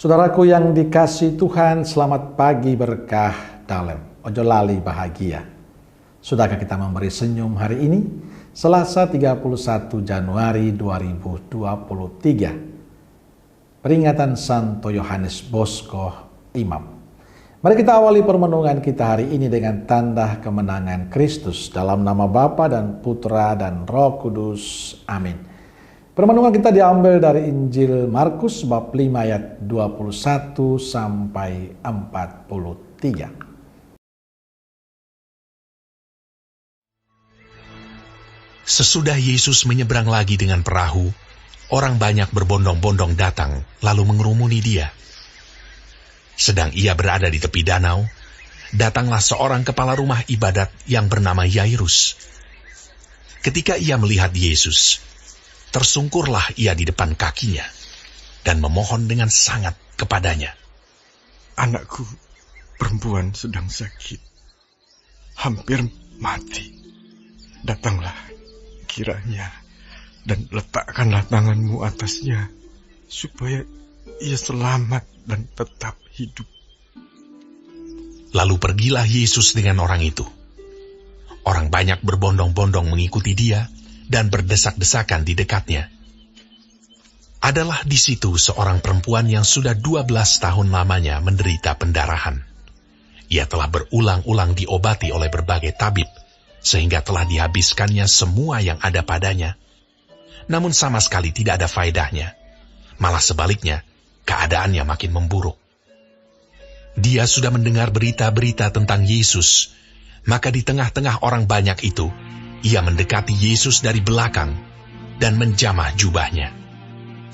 Saudaraku yang dikasih Tuhan, selamat pagi berkah dalem. Ojo lali bahagia. Sudahkah kita memberi senyum hari ini? Selasa 31 Januari 2023. Peringatan Santo Yohanes Bosco, Imam. Mari kita awali permenungan kita hari ini dengan tanda kemenangan Kristus. Dalam nama Bapa dan Putra dan Roh Kudus. Amin. Permenungan kita diambil dari Injil Markus bab 5 ayat 21 sampai 43. Sesudah Yesus menyeberang lagi dengan perahu, orang banyak berbondong-bondong datang lalu mengerumuni dia. Sedang ia berada di tepi danau, datanglah seorang kepala rumah ibadat yang bernama Yairus. Ketika ia melihat Yesus, tersungkurlah ia di depan kakinya dan memohon dengan sangat kepadanya. Anakku perempuan sedang sakit, hampir mati. Datanglah kiranya dan letakkanlah tanganmu atasnya, supaya ia selamat dan tetap hidup. Lalu pergilah Yesus dengan orang itu. Orang banyak berbondong-bondong mengikuti dia dan berdesak-desakan di dekatnya. Adalah di situ seorang perempuan yang sudah 12 tahun lamanya menderita pendarahan. Ia telah berulang-ulang diobati oleh berbagai tabib, sehingga telah dihabiskannya semua yang ada padanya. Namun sama sekali tidak ada faedahnya. Malah sebaliknya, keadaannya makin memburuk. Dia sudah mendengar berita-berita tentang Yesus, maka di tengah-tengah orang banyak itu, ia mendekati Yesus dari belakang dan menjamah jubahnya.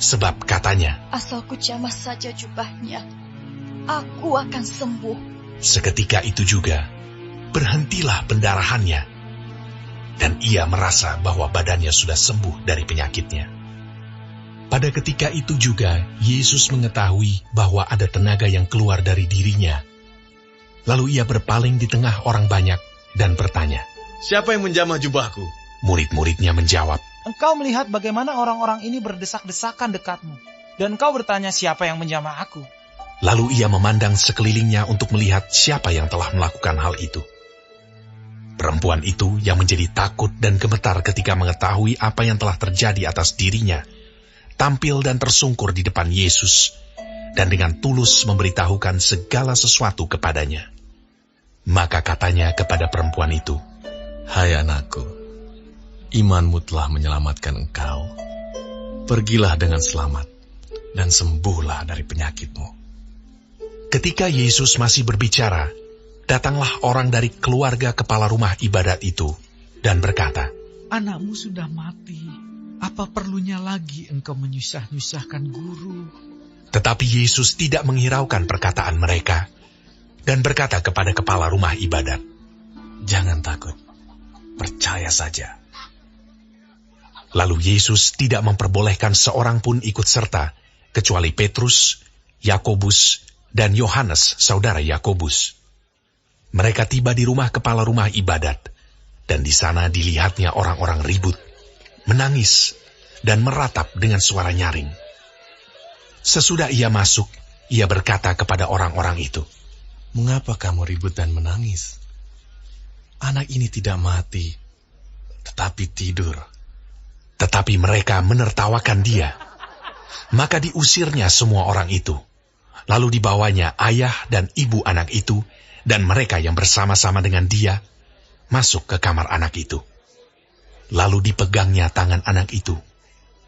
Sebab katanya, asal ku jamah saja jubahnya, aku akan sembuh. Seketika itu juga, berhentilah pendarahannya, dan ia merasa bahwa badannya sudah sembuh dari penyakitnya. Pada ketika itu juga, Yesus mengetahui bahwa ada tenaga yang keluar dari dirinya. Lalu ia berpaling di tengah orang banyak dan bertanya, siapa yang menjamah jubahku? Murid-muridnya menjawab, engkau melihat bagaimana orang-orang ini berdesak-desakan dekatmu, dan engkau bertanya siapa yang menjamah aku. Lalu ia memandang sekelilingnya untuk melihat siapa yang telah melakukan hal itu. Perempuan itu yang menjadi takut dan gemetar ketika mengetahui apa yang telah terjadi atas dirinya, tampil dan tersungkur di depan Yesus, dan dengan tulus memberitahukan segala sesuatu kepadanya. Maka katanya kepada perempuan itu, hai anakku, imanmu telah menyelamatkan engkau. Pergilah dengan selamat dan sembuhlah dari penyakitmu. Ketika Yesus masih berbicara, datanglah orang dari keluarga kepala rumah ibadat itu dan berkata, anakmu sudah mati, apa perlunya lagi engkau menyusah-nyusahkan guru? Tetapi Yesus tidak menghiraukan perkataan mereka dan berkata kepada kepala rumah ibadat, jangan takut, percaya saja. Lalu Yesus tidak memperbolehkan seorang pun ikut serta, kecuali Petrus, Yakobus, dan Yohanes, saudara Yakobus. Mereka tiba di rumah kepala rumah ibadat, dan di sana dilihatnya orang-orang ribut, menangis, dan meratap dengan suara nyaring. Sesudah ia masuk, ia berkata kepada orang-orang itu, mengapa kamu ribut dan menangis? Anak ini tidak mati, tetapi tidur. Tetapi mereka menertawakan dia. Maka diusirnya semua orang itu. Lalu dibawanya ayah dan ibu anak itu, dan mereka yang bersama-sama dengan dia, masuk ke kamar anak itu. Lalu dipegangnya tangan anak itu.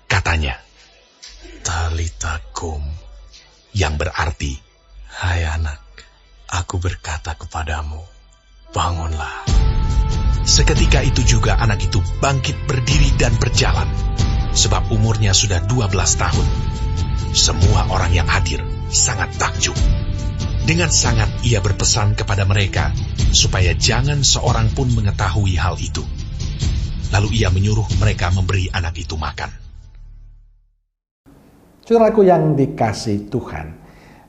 Katanya, Talita kum, yang berarti, hai anak, aku berkata kepadamu, bangunlah. Seketika itu juga anak itu bangkit berdiri dan berjalan, sebab umurnya sudah 12 tahun. Semua orang yang hadir sangat takjub. Dengan sangat ia berpesan kepada mereka, supaya jangan seorang pun mengetahui hal itu. Lalu ia menyuruh mereka memberi anak itu makan. Saudaraku yang dikasih Tuhan,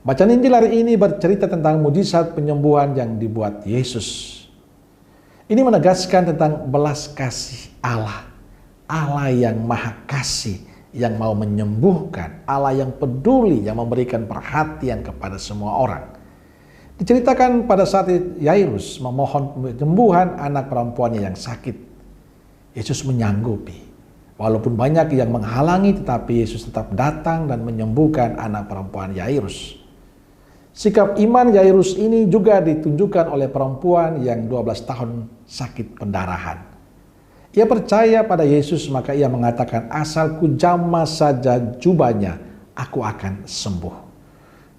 bacaan Injil hari ini bercerita tentang mujizat penyembuhan yang dibuat Yesus. Ini menegaskan tentang belas kasih Allah, Allah yang maha kasih, yang mau menyembuhkan, Allah yang peduli, yang memberikan perhatian kepada semua orang. Diceritakan pada saat Yairus memohon penyembuhan anak perempuannya yang sakit, Yesus menyanggupi. Walaupun banyak yang menghalangi, tetapi Yesus tetap datang dan menyembuhkan anak perempuan Yairus. Sikap iman Yairus ini juga ditunjukkan oleh perempuan yang 12 tahun sakit pendarahan. Ia percaya pada Yesus, maka ia mengatakan, asal ku jamah saja jubahnya, aku akan sembuh.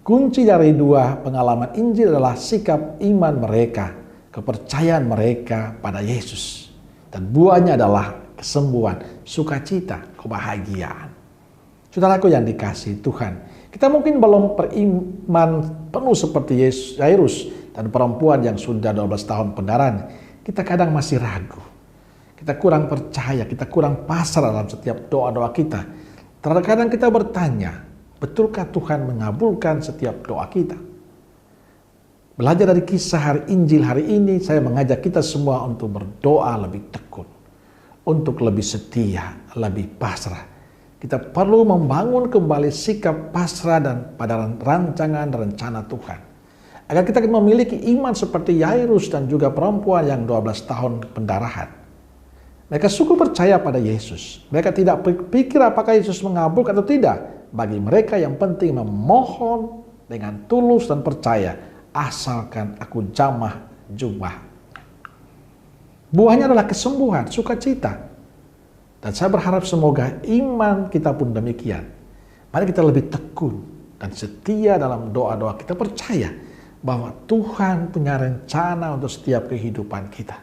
Kunci dari dua pengalaman Injil adalah sikap iman mereka, kepercayaan mereka pada Yesus. Dan buahnya adalah kesembuhan, sukacita, kebahagiaan. Saudaraku yang dikasihi Tuhan, kita mungkin belum beriman penuh seperti Yairus dan perempuan yang sudah 12 tahun pendarahan. Kita kadang masih ragu. Kita kurang percaya, kita kurang pasrah dalam setiap doa-doa kita. Terkadang kita bertanya, betulkah Tuhan mengabulkan setiap doa kita? Belajar dari kisah hari Injil hari ini, saya mengajak kita semua untuk berdoa lebih tekun, untuk lebih setia, lebih pasrah. Kita perlu membangun kembali sikap pasrah dan pada rancangan dan rencana Tuhan. Agar kita memiliki iman seperti Yairus dan juga perempuan yang 12 tahun pendarahan. Mereka sungguh percaya pada Yesus. Mereka tidak berpikir apakah Yesus mengabulkan atau tidak. Bagi mereka yang penting memohon dengan tulus dan percaya, asalkan aku jamah jubah. Buahnya adalah kesembuhan, sukacita. Dan saya berharap semoga iman kita pun demikian. Mari kita lebih tekun dan setia dalam doa-doa kita, percaya bahwa Tuhan punya rencana untuk setiap kehidupan kita.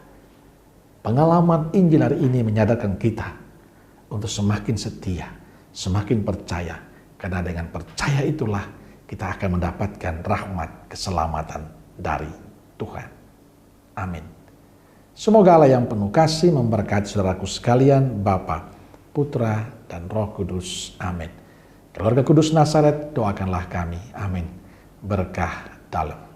Pengalaman Injil hari ini menyadarkan kita untuk semakin setia, semakin percaya. Karena dengan percaya itulah kita akan mendapatkan rahmat keselamatan dari Tuhan. Amin. Semoga Allah yang penuh kasih memberkati saudaraku sekalian, Bapa, Putra, dan Roh Kudus. Amin. Keluarga Kudus Nazaret, doakanlah kami. Amin. Berkah dalam.